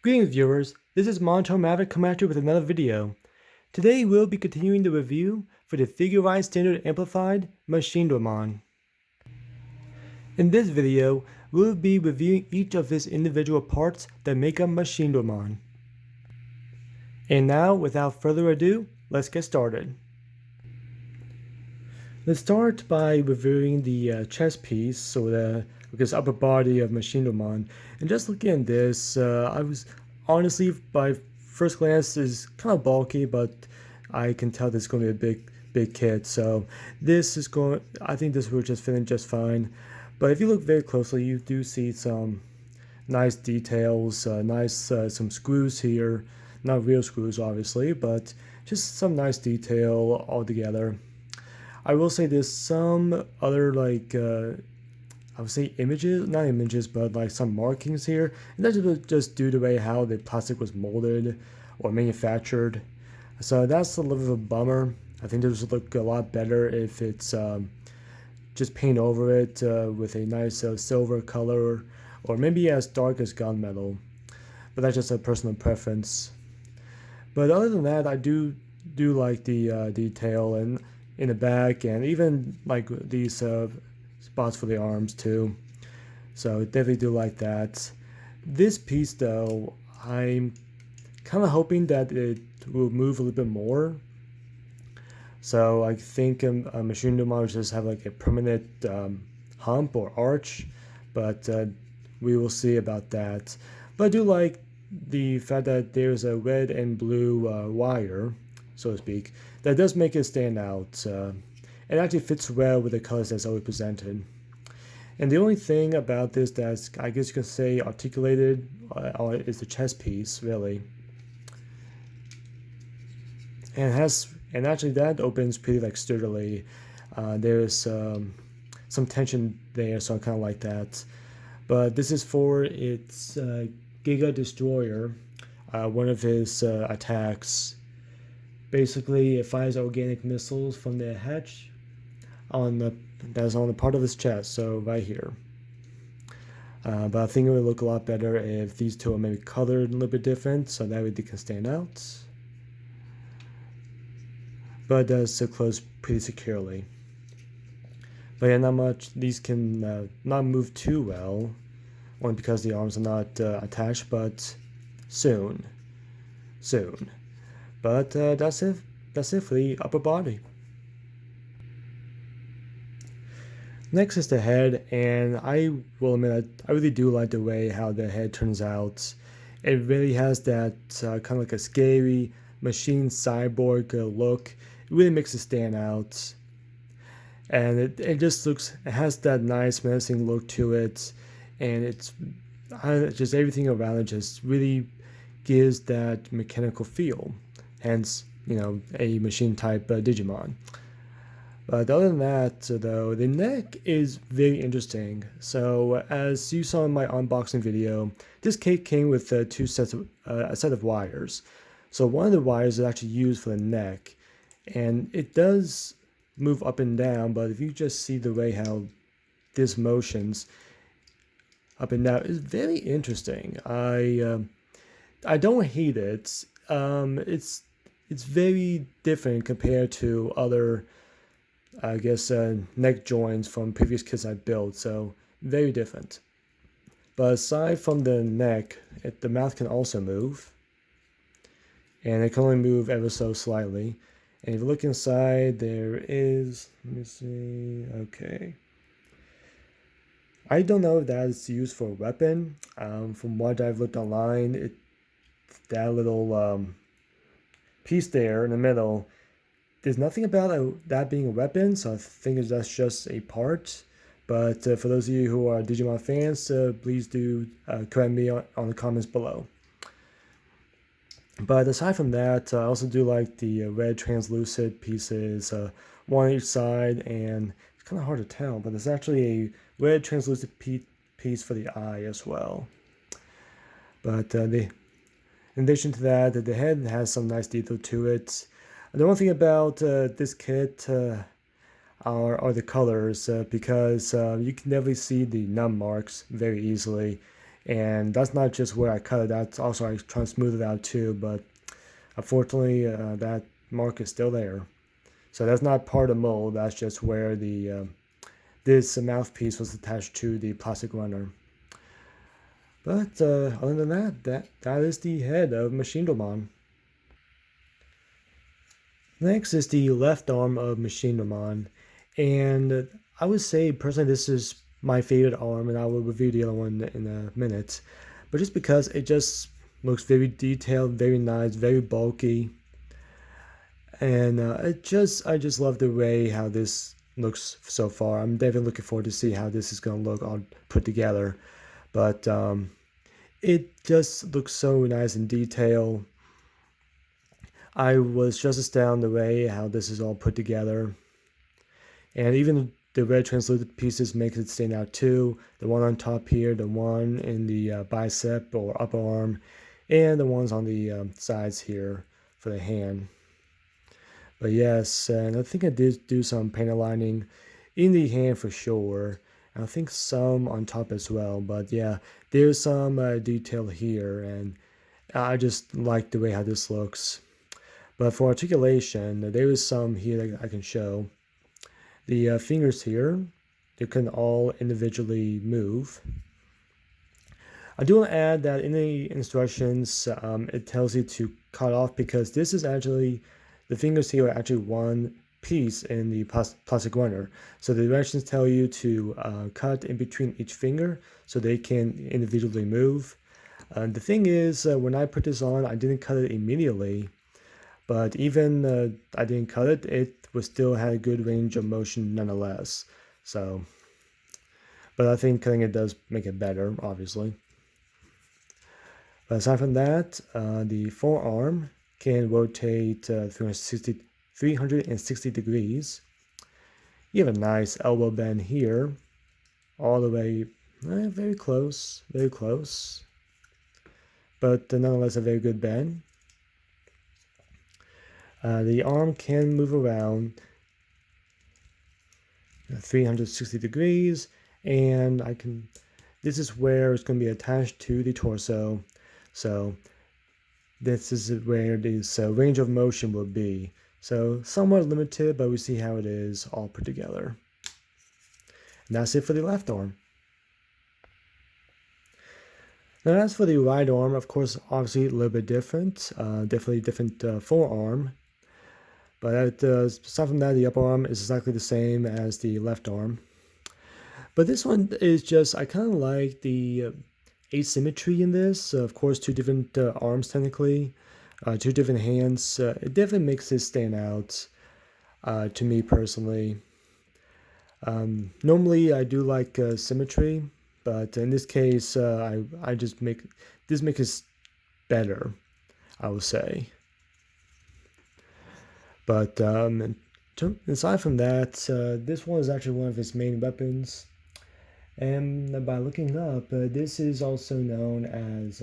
Greetings viewers, this is Monotone Maverick coming at you with another video. Today we'll be continuing the review for the figurized Standard Amplified Machinedramon. In this video, we'll be reviewing each of its individual parts that make up Machinedramon. And now, without further ado, let's get started. Let's start by reviewing the chest piece, so the upper body of Machinedramon. And just looking at this, I was honestly, by first glance, is kind of bulky, but I can tell this is going to be a big kit. So this is going, I think this will just fit in just fine. But if you look very closely, you do see some nice details, some screws here. Not real screws, obviously, but just some nice detail altogether. I will say there's some other I would say not images, but like some markings here. And that's just due to the way how the plastic was molded or manufactured. So that's a little bit of a bummer. I think this would look a lot better if it's just paint over it with a nice silver color, or maybe as dark as gunmetal. But that's just a personal preference. But other than that, I do like the detail and in the back, and even like these spots for the arms too. So definitely do like that. This piece though, I'm kind of hoping that it will move a little bit more. So I think a Machinedramon will just have like a permanent hump or arch, but we will see about that. But I do like the fact that there's a red and blue wire, so to speak, that does make it stand out. It actually fits well with the colors that's always presented. And the only thing about this that's, I guess you could say, articulated is the chest piece, really. And actually that opens pretty like sturdily. There's some tension there, so I kind of like that. But this is for its Giga Destroyer, one of his attacks. Basically, it fires organic missiles from the hatch that's on the part of his chest, so right here. But I think it would look a lot better if these two are maybe colored a little bit different, so that way they can stand out. But it does close pretty securely. But yeah, not much. These can not move too well, only because the arms are not attached, but soon. But that's it for the upper body. Next is the head, and I will admit I really do like the way how the head turns out. It really has that kind of like a scary machine cyborg look. It really makes it stand out. And it just looks, it has that nice menacing look to it, and it's just everything around it just really gives that mechanical feel. Hence, a machine type Digimon. But other than that, though, the neck is very interesting. So as you saw in my unboxing video, this kit came with a set of wires. So one of the wires is actually used for the neck, and it does move up and down. But if you just see the way how this motions up and down, is very interesting. I don't hate it. It's very different compared to other, I guess, neck joints from previous kits I built, so very different. But aside from the neck, the mouth can also move, and it can only move ever so slightly. And if you look inside, there is, let me see, okay. I don't know if that is used for a weapon. From what I've looked online, that little piece there in the middle, there's nothing about that being a weapon, so I think that's just a part. But for those of you who are Digimon fans, please do correct me on the comments below. But aside from that, I also do like the red translucent pieces, one on each side, and it's kind of hard to tell, but there's actually a red translucent piece for the eye as well. But in addition to that, the head has some nice detail to it. The one thing about this kit are the colors, because you can definitely see the num marks very easily. And that's not just where I cut it, that's also I try to smooth it out too, but unfortunately that mark is still there. So that's not part of the mold, that's just where the this mouthpiece was attached to the plastic runner. But other than that is the head of Machinedramon. Next is the left arm of Machinedramon, and I would say personally this is my favorite arm, and I will review the other one in a minute. But just because it just looks very detailed, very nice, very bulky, and I just love the way how this looks so far. I'm definitely looking forward to see how this is going to look all put together. But it just looks so nice in detail. I was just astounded the way how this is all put together. And even the red translucent pieces make it stand out too. The one on top here, the one in the bicep or upper arm, and the ones on the sides here for the hand. But yes, and I think I did do some paint lining in the hand for sure. And I think some on top as well. But yeah, there's some detail here, and I just like the way how this looks. But for articulation, there is some here that I can show. The fingers here, they can all individually move. I do want to add that in the instructions, it tells you to cut off because this is actually, the fingers here are actually one piece in the plastic runner. So the directions tell you to cut in between each finger so they can individually move. The thing is, when I put this on, I didn't cut it immediately. But even I didn't cut it, it was still had a good range of motion nonetheless. So, but I think cutting it does make it better, obviously. But aside from that, the forearm can rotate 360 degrees. You have a nice elbow bend here, all the way, very close, but nonetheless a very good bend. The arm can move around 360 degrees, and this is where it's going to be attached to the torso. So this is where this range of motion will be. So somewhat limited, but we see how it is all put together. And that's it for the left arm. Now as for the right arm, of course, obviously a little bit different, definitely different forearm. But aside from that, the upper arm is exactly the same as the left arm. But this one is just, I kind of like the asymmetry in this. Of course, two different arms technically, two different hands. It definitely makes it stand out to me personally. Normally, I do like symmetry, but in this case, I just make it better, I would say. But aside from that, this one is actually one of his main weapons. And by looking up, this is also known as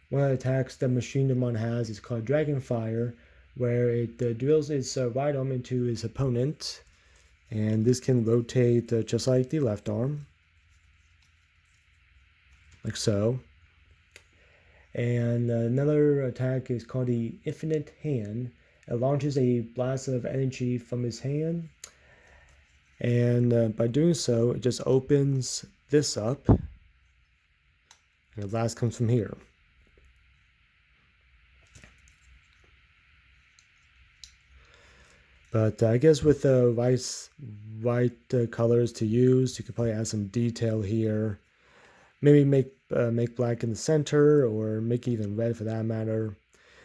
one of the attacks that Machinedramon has. It's called Dragon Fire, where it drills its right arm into his opponent. And this can rotate just like the left arm, like so. And another attack is called the Infinite Hand. It launches a blast of energy from his hand, and by doing so, it just opens this up, and the blast comes from here. But I guess with the right colors to use, you could probably add some detail here. Maybe make black in the center, or make it even red for that matter.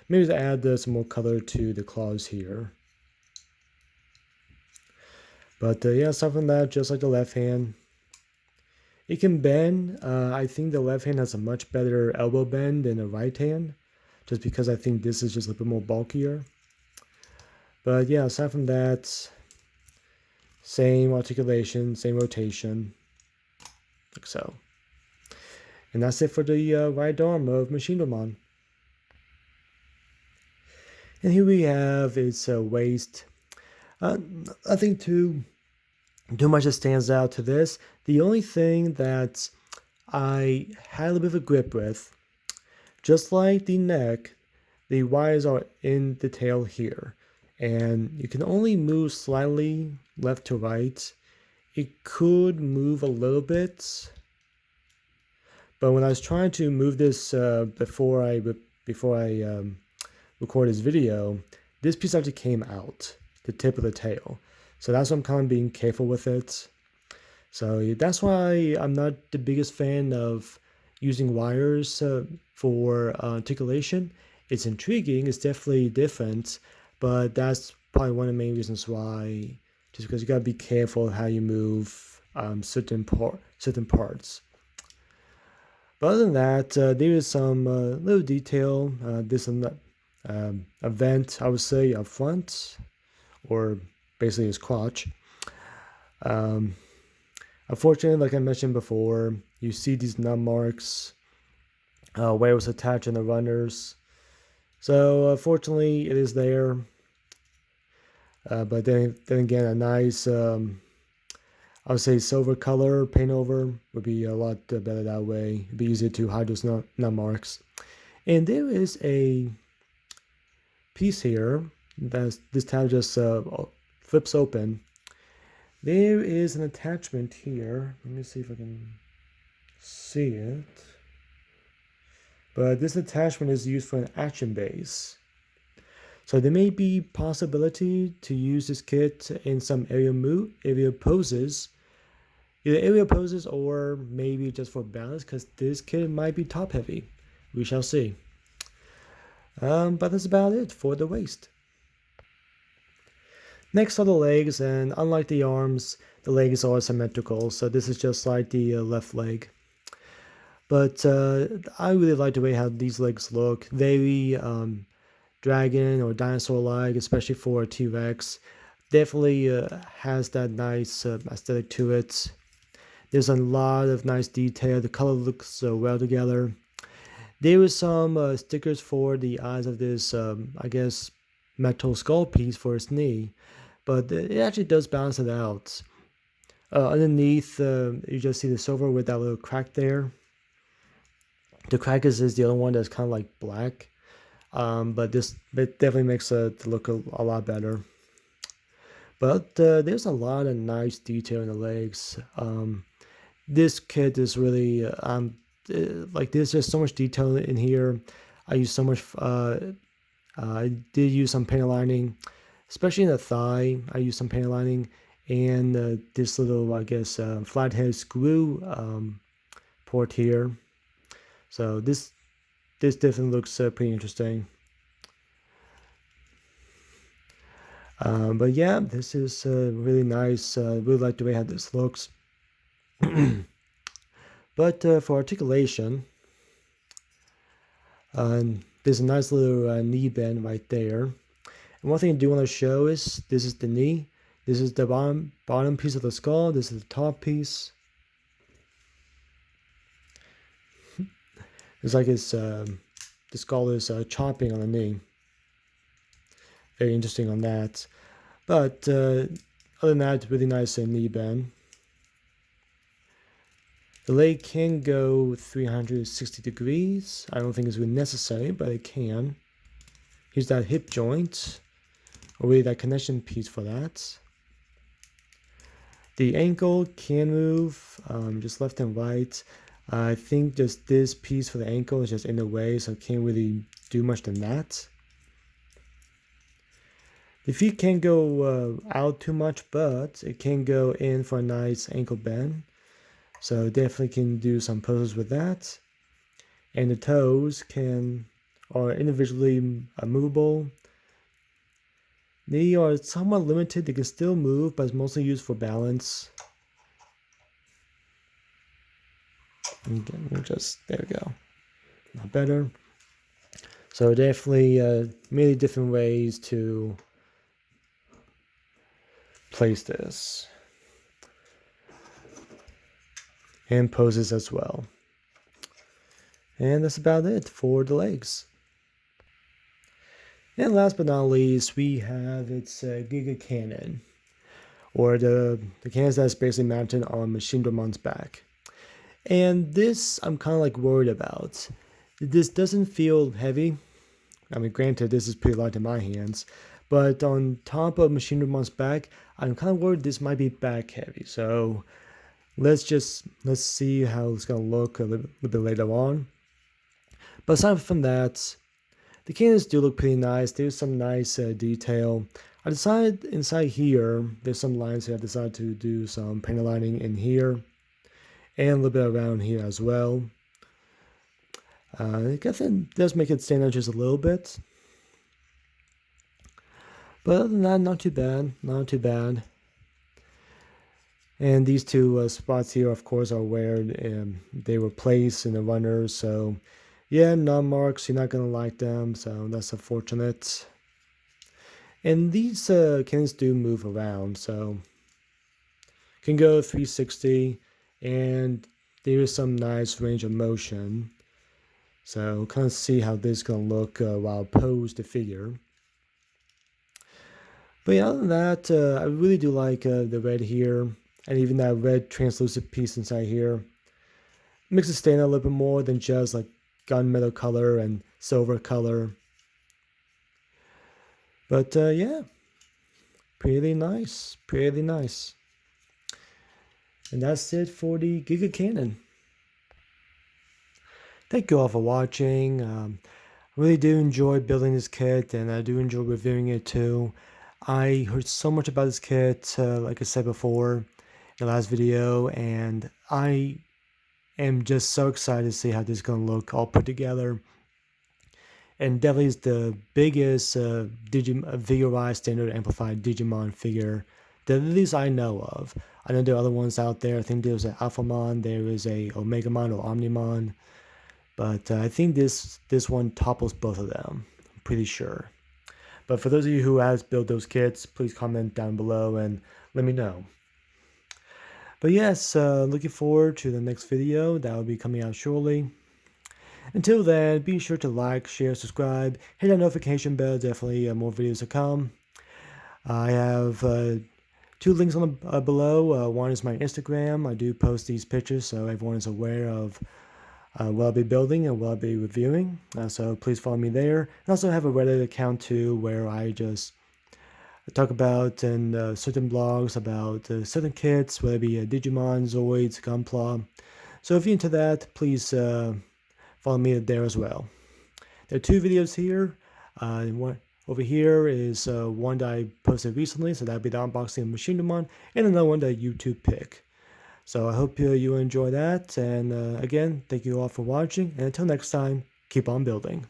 Maybe to add some more color to the claws here. But yeah, aside from that, just like the left hand, it can bend. I think the left hand has a much better elbow bend than the right hand, just because I think this is just a little bit more bulkier. But yeah, aside from that, same articulation, same rotation, like so. And that's it for the right arm of Machinedramon. And here we have its waist. I think too much that stands out to this. The only thing that I had a little bit of a grip with. Just like the neck, the wires are in the tail here, and you can only move slightly left to right. It could move a little bit, but when I was trying to move this before I record this video, this piece actually came out, the tip of the tail. So that's why I'm kind of being careful with it. So that's why I'm not the biggest fan of using wires for articulation. It's intriguing, it's definitely different, but that's probably one of the main reasons why, just because you gotta be careful how you move certain parts. But other than that, there is some little detail. There's some a vent, I would say, up front, or basically his crotch. Unfortunately, like I mentioned before, you see these nut marks where it was attached in the runners. So unfortunately, it is there. But then again, a nice, I would say, silver color paint over would be a lot better that way. It'd be easier to hide those nut marks. And there is a piece here that this tab just flips open. There is an attachment here. Let me see if I can see it. But this attachment is used for an action base. So there may be possibility to use this kit in some area poses, either area poses or maybe just for balance, because this kit might be top heavy. We shall see. But that's about it for the waist. Next are the legs, and unlike the arms, the legs are symmetrical, so this is just like the left leg. But I really like the way how these legs look. Very dragon or dinosaur-like, especially for a T-Rex. Definitely has that nice aesthetic to it. There's a lot of nice detail. The color looks well together. There is some stickers for the eyes of this, I guess, metal skull piece for its knee. But it actually does balance it out. Underneath, you just see the silver with that little crack there. The crack is the other one that's kind of like black. But this definitely makes it look a lot better. But there's a lot of nice detail in the legs. This kit is really, like there's just so much detail in here. I used so much, I did use some paint lining. Especially in the thigh, I used some paint lining, and this little, I guess, flathead screw port here. So this definitely looks pretty interesting. But yeah, this is really nice. Really like the way how this looks. But for articulation, there's a nice little knee bend right there. And one thing I do want to show is this is the knee. This is the bottom piece of the skull. This is the top piece. It's like it's the skull is chopping on the knee. Very interesting on that. But other than that, really nice knee bend. The leg can go 360 degrees. I don't think it's really necessary, but it can. Here's that hip joint, or really that connection piece for that. The ankle can move just left and right. I think just this piece for the ankle is just in the way, so it can't really do much than that. The feet can't go out too much, but it can go in for a nice ankle bend. So definitely can do some poses with that. And the toes are individually movable. They are somewhat limited. They can still move, but it's mostly used for balance. Again, there we go. Not better. So definitely many different ways to place this. And poses as well. And that's about it for the legs. And last but not least, we have its Giga Cannon, or the cannon that's basically mounted on Machinedramon's back. And this I'm kind of like worried about. This doesn't feel heavy. I mean, granted, this is pretty light in my hands, but on top of Machinedramon's back, I'm kind of worried this might be back heavy. So let's see how it's gonna look a little bit later on. But aside from that, the cannons do look pretty nice. There's some nice detail. I decided inside here, there's some lines here. I decided to do some panel lining in here and a little bit around here as well. I guess it does make it stand out just a little bit. But other than that, not too bad. Not too bad. And these two spots here, of course, are where they were placed in the runners. So, yeah, non-marks, you're not going to like them. So that's unfortunate. And these cannons do move around. So, can go 360. And there is some nice range of motion. So kind of see how this is going to look while posed the figure. But yeah, other than that, I really do like the red here. And even that red translucent piece inside here. Makes it stand out a little bit more than just like gunmetal color and silver color. But yeah, pretty nice. Pretty nice. And that's it for the Giga Cannon. Thank you all for watching. I really do enjoy building this kit, and I do enjoy reviewing it too. I heard so much about this kit, like I said before in the last video, and I am just so excited to see how this is going to look all put together. And definitely is the biggest figurized standard amplified Digimon figure that at least I know of. I know there are other ones out there. I think there's an Alphamon, there is a Omegamon or Omnimon. But I think this one topples both of them. I'm pretty sure. But for those of you who has built those kits, please comment down below and let me know. But yes, looking forward to the next video that will be coming out shortly. Until then, be sure to like, share, subscribe, hit that notification bell. Definitely more videos to come. I have 2 links on the, below. One is my Instagram. I do post these pictures so everyone is aware of what I'll be building and what I'll be reviewing. So please follow me there. I also have a Reddit account too where I just talk about and certain blogs about certain kits, whether it be Digimon, Zoids, Gunpla. So if you're into that, please follow me there as well. There are 2 videos here. One over here is one that I posted recently, so that'll be the unboxing of Machinedramon, and another one that YouTube pick. So I hope you enjoy that, and again, thank you all for watching, and until next time, keep on building.